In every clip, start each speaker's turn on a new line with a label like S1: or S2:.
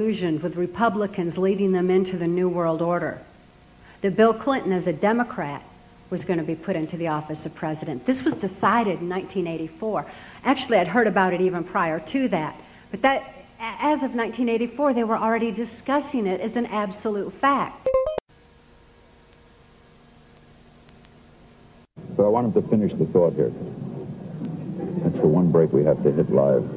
S1: illusioned with Republicans leading them into the New World Order. That Bill Clinton, as a Democrat, was going to be put into the office of president. This was decided in 1984. Actually, I'd heard about it even prior to that. But that, as of 1984, they were already discussing it as an absolute fact.
S2: So I want him to finish the thought here. That's the one break we have to hit live.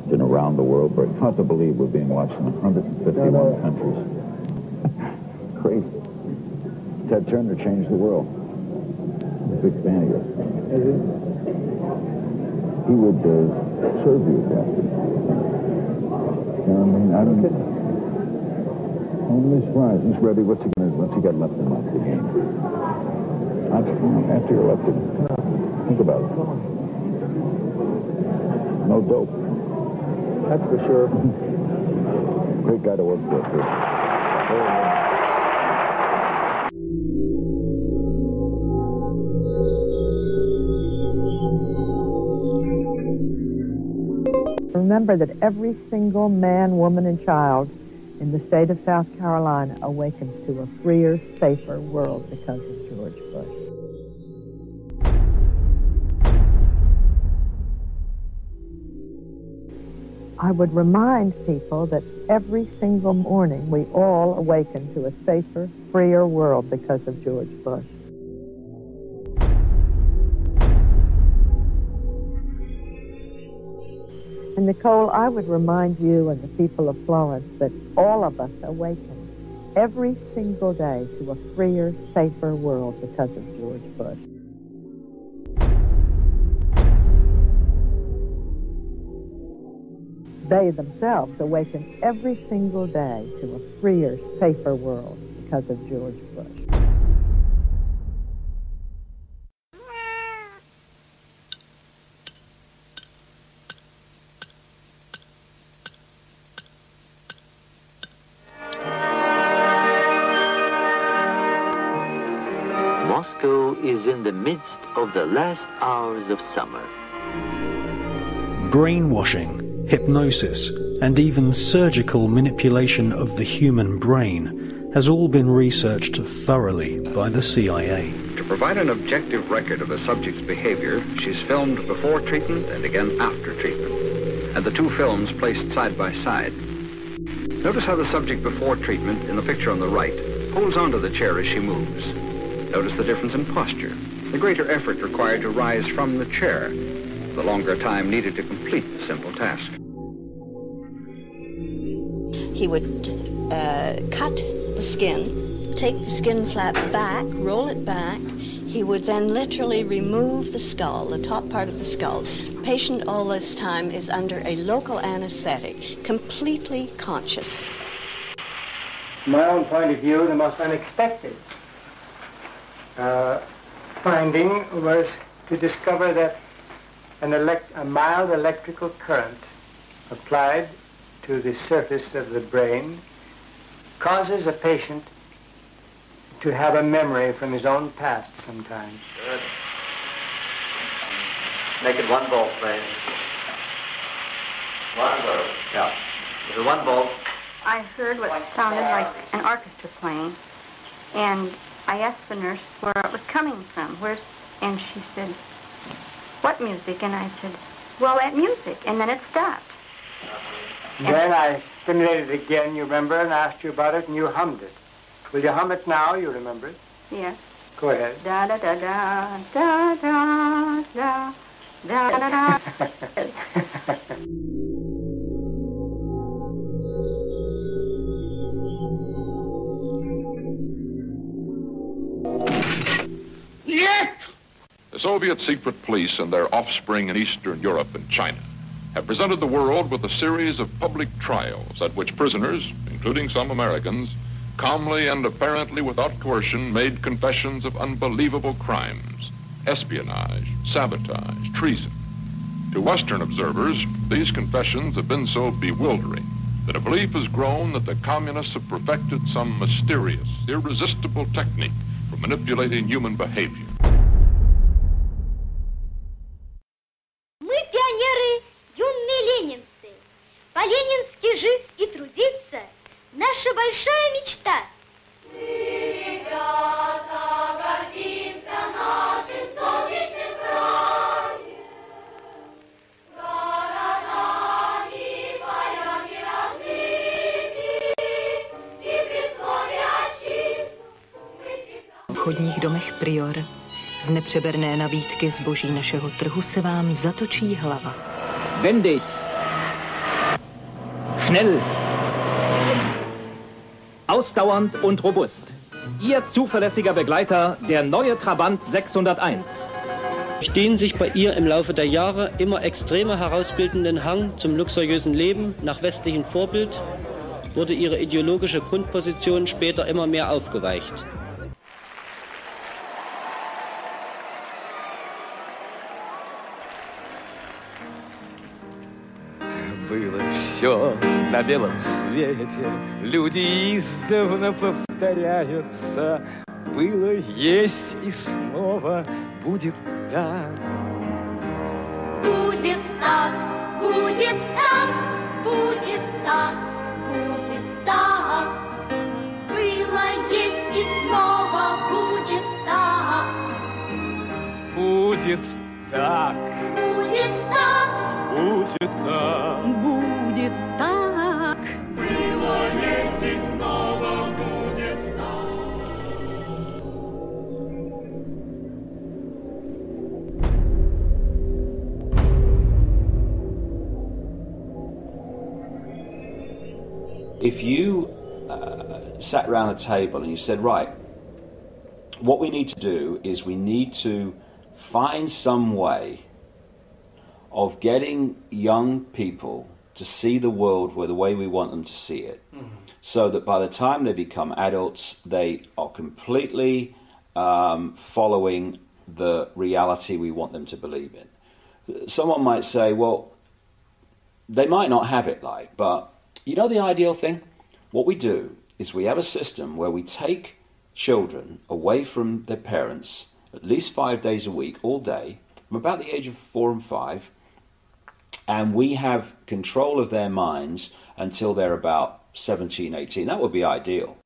S2: It's been around the world, but it's hard to believe we're being watched in 151 countries. Crazy. Ted Turner changed the world. I'm a big fan of yours. He would serve you, Captain. You know what I mean? Only flies. He's ready. What's he got left in life? After you're elected, think about it. No dope.
S3: That's for sure.
S2: Great guy to work for, too.
S4: Remember that every single man, woman, and child in the state of South Carolina awakens to a freer, safer world because of George Bush. I would remind people that every single morning we all awaken to a safer, freer world because of George Bush. And Nicole, I would remind you and the people of Florence that all of us awaken every single day to a freer, safer world because of George Bush. They themselves awaken every single day to a freer, safer world because of George Bush.
S5: Moscow is in the midst of the last hours of summer.
S6: Brainwashing, hypnosis, and even surgical manipulation of the human brain has all been researched thoroughly by the CIA.
S7: To provide an objective record of a subject's behavior, she's filmed before treatment and again after treatment, and the two films placed side by side. Notice how the subject before treatment, in the picture on the right, holds onto the chair as she moves. Notice the difference in posture, the greater effort required to rise from the chair, the longer time needed to complete the simple task.
S8: He would cut the skin, take the skin flap back, roll it back. He would then literally remove the skull, the top part of the skull. The patient all this time is under a local anesthetic, completely conscious.
S3: From my own point of view, the most unexpected finding was to discover that a mild electrical current applied to the surface of the brain causes a patient to have a memory from his own past sometimes.
S9: Good. Make it 1 volt, please. 1 volt. Yeah. This is 1 volt.
S10: I heard what sounded like an orchestra playing, and I asked the nurse where it was coming from. And she said, "What music?" And I said, "Well, that music." And then it stopped.
S3: Then I stimulated it again, you remember, and asked you about it, and you hummed it. Will you hum it now? You remember it?
S10: Yes.
S3: Go ahead.
S10: Da da da da da da da da da da.
S11: The Soviet secret police and their offspring in Eastern Europe and China have presented the world with a series of public trials at which prisoners, including some Americans, calmly and apparently without coercion made confessions of unbelievable crimes, espionage, sabotage, treason. To Western observers, these confessions have been so bewildering that a belief has grown that the communists have perfected some mysterious, irresistible technique for manipulating human behavior.
S12: Мы пионеры, юные ленинцы. По-ленински жить наша большая мечта.
S13: V obchodních domech Prior z nepřeberné nabídky zboží našeho trhu se vám zatočí hlava.
S14: Wendig. Schnell. Ausdauernd und robust. Ihr zuverlässiger Begleiter, der neue Trabant 601.
S15: Durch den sich bei ihr im Laufe der Jahre immer extremer herausbildenden Hang zum luxuriösen Leben nach westlichem Vorbild wurde ihre ideologische Grundposition später immer mehr aufgeweicht.
S16: Было все на белом свете, люди издавна повторяются. Было, есть и снова будет так.
S12: Будет так, будет так, будет так, будет так. Было, есть и снова будет так.
S16: Будет так.
S12: Будет так.
S16: Будет так.
S12: Будет так.
S16: Было, есть и снова будет так.
S2: If you sat around a table and you said, right, what we need to do is we need to find some way of getting young people to see the world the way we want them to see it, so that by the time they become adults, they are completely following the reality we want them to believe in. Someone might say, well, they might not have it but you know the ideal thing? What we do is we have a system where we take children away from their parents at least 5 days a week, all day, from about the age of 4 and 5, and we have control of their minds until they're about 17, 18. That would be ideal.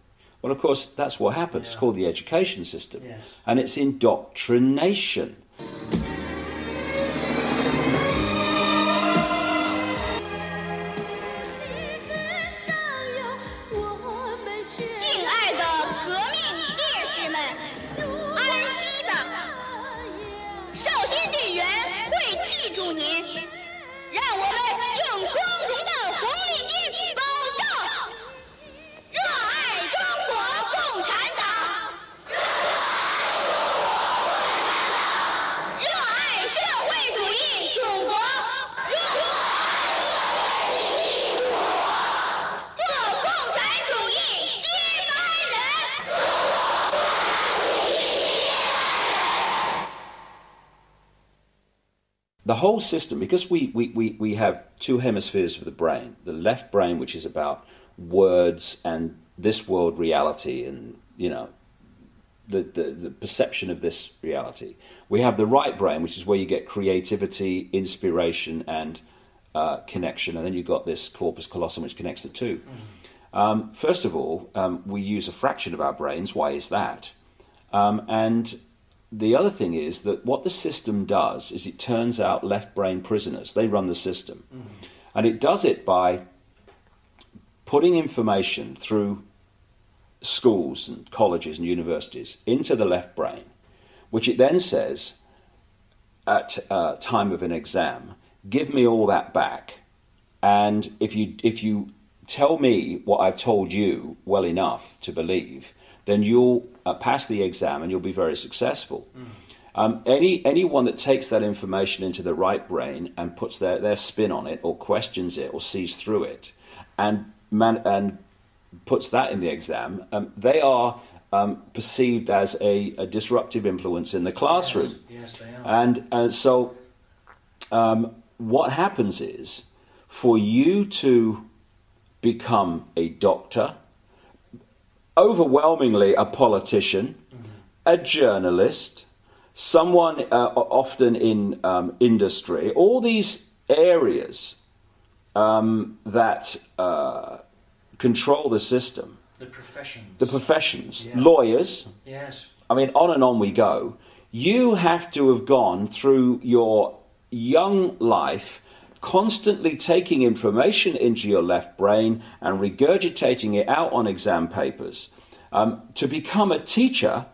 S2: Well, of course, that's what happens. Yeah. It's called the education system. Yes. And it's indoctrination. The whole system, because we have two hemispheres of the brain, the left brain, which is about words and this world reality and, you know, the perception of this reality. We have the right brain, which is where you get creativity, inspiration, and connection, and then you've got this corpus callosum, which connects the two. First of all, we use a fraction of our brains. Why is that? And the other thing is that what the system does is it turns out left brain prisoners. They run the system. And it does it by putting information through schools and colleges and universities into the left brain, which it then says at time of an exam, give me all that back. And if you tell me what I've told you well enough to believe, then you'll pass the exam and you'll be very successful. Anyone that takes that information into the right brain and puts their spin on it or questions it or sees through it and puts that in the exam, they are perceived as a disruptive influence in the classroom.
S6: Yes, they are.
S2: And so what happens is, for you to become a doctor, overwhelmingly a politician, a journalist, someone often in industry, all these areas that
S17: control the system.
S6: The professions.
S17: The professions.
S6: Yeah.
S17: Lawyers.
S6: Yes.
S17: I mean, on and on we go. You have to have gone through your young life constantly taking information into your left brain and regurgitating it out on exam papers. To become a teacher,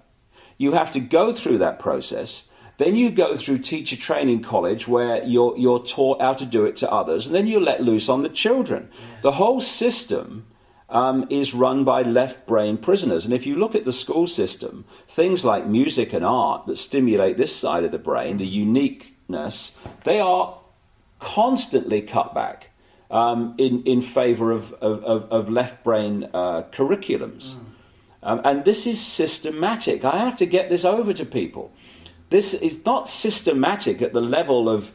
S17: you have to go through that process. Then you go through teacher training college where you're taught how to do it to others, and then you're let loose on the children. Yes. The whole system is run by left brain prisoners. And if you look at the school system, things like music and art that stimulate this side of the brain, the uniqueness, they are constantly cut back in favor of left brain curriculums. And this is systematic. I have to get this over to people. This is not systematic at the level of,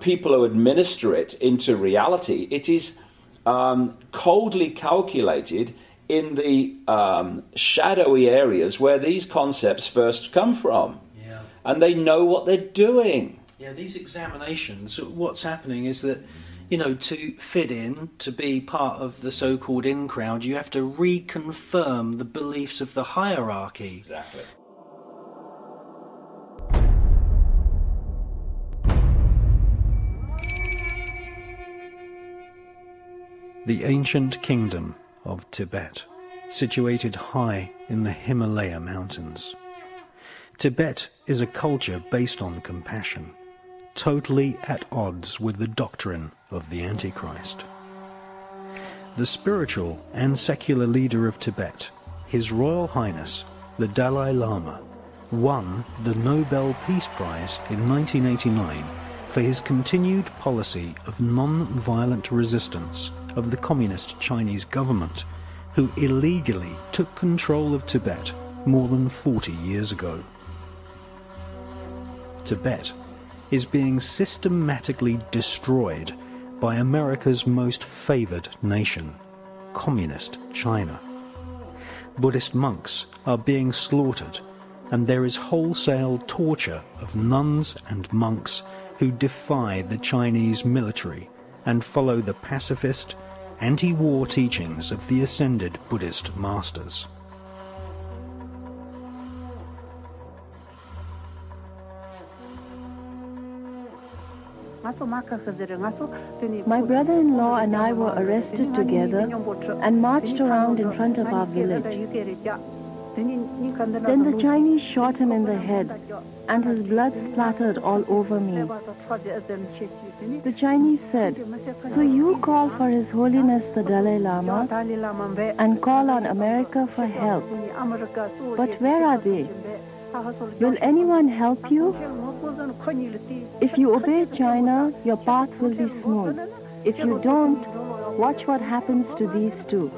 S17: people who administer it into reality. It is coldly calculated in the shadowy areas where these concepts first come from.
S6: Yeah.
S17: And they know what they're doing.
S6: Yeah, these examinations, what's happening is that, to fit in, to be part of the so-called in crowd, you have to reconfirm the beliefs of the hierarchy.
S17: Exactly.
S6: The ancient kingdom of Tibet, situated high in the Himalaya mountains. Tibet is a culture based on compassion, totally at odds with the doctrine of the Antichrist. The spiritual and secular leader of Tibet, His Royal Highness, the Dalai Lama, won the Nobel Peace Prize in 1989 for his continued policy of non-violent resistance of the communist Chinese government, who illegally took control of Tibet more than 40 years ago. Tibet is being systematically destroyed by America's most favored nation, Communist China. Buddhist monks are being slaughtered, and there is wholesale torture of nuns and monks who defy the Chinese military and follow the pacifist, anti-war teachings of the ascended Buddhist masters.
S18: My brother-in-law and I were arrested together and marched around in front of our village. Then the Chinese shot him in the head, and his blood splattered all over me. The Chinese said, "So you call for His Holiness the Dalai Lama and call on America for help. But where are they? Will anyone help you? If you obey China, your path will be smooth. If you don't, watch what happens to these two."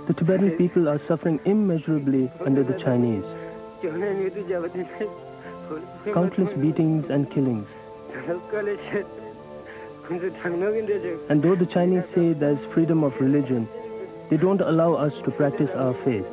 S19: The Tibetan people are suffering immeasurably under the Chinese. Countless beatings and killings. And though the Chinese say there is freedom of religion, they don't allow us to practice our faith.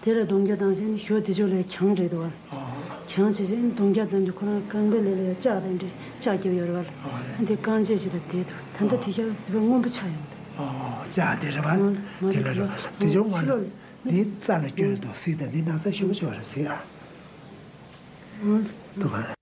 S20: Tera dongya dangsen hyo dijole kyangre do. Kyangse sen dongya dangde kona kangbele cha dangde cha gyo yorwar. Ande kanje ji da dedo. Tanda tija de ngombe chayo.
S21: Ja de ban. De lo. De jo wan. Ni za le gyo do si de ni na sa shu jo le si a. To ba.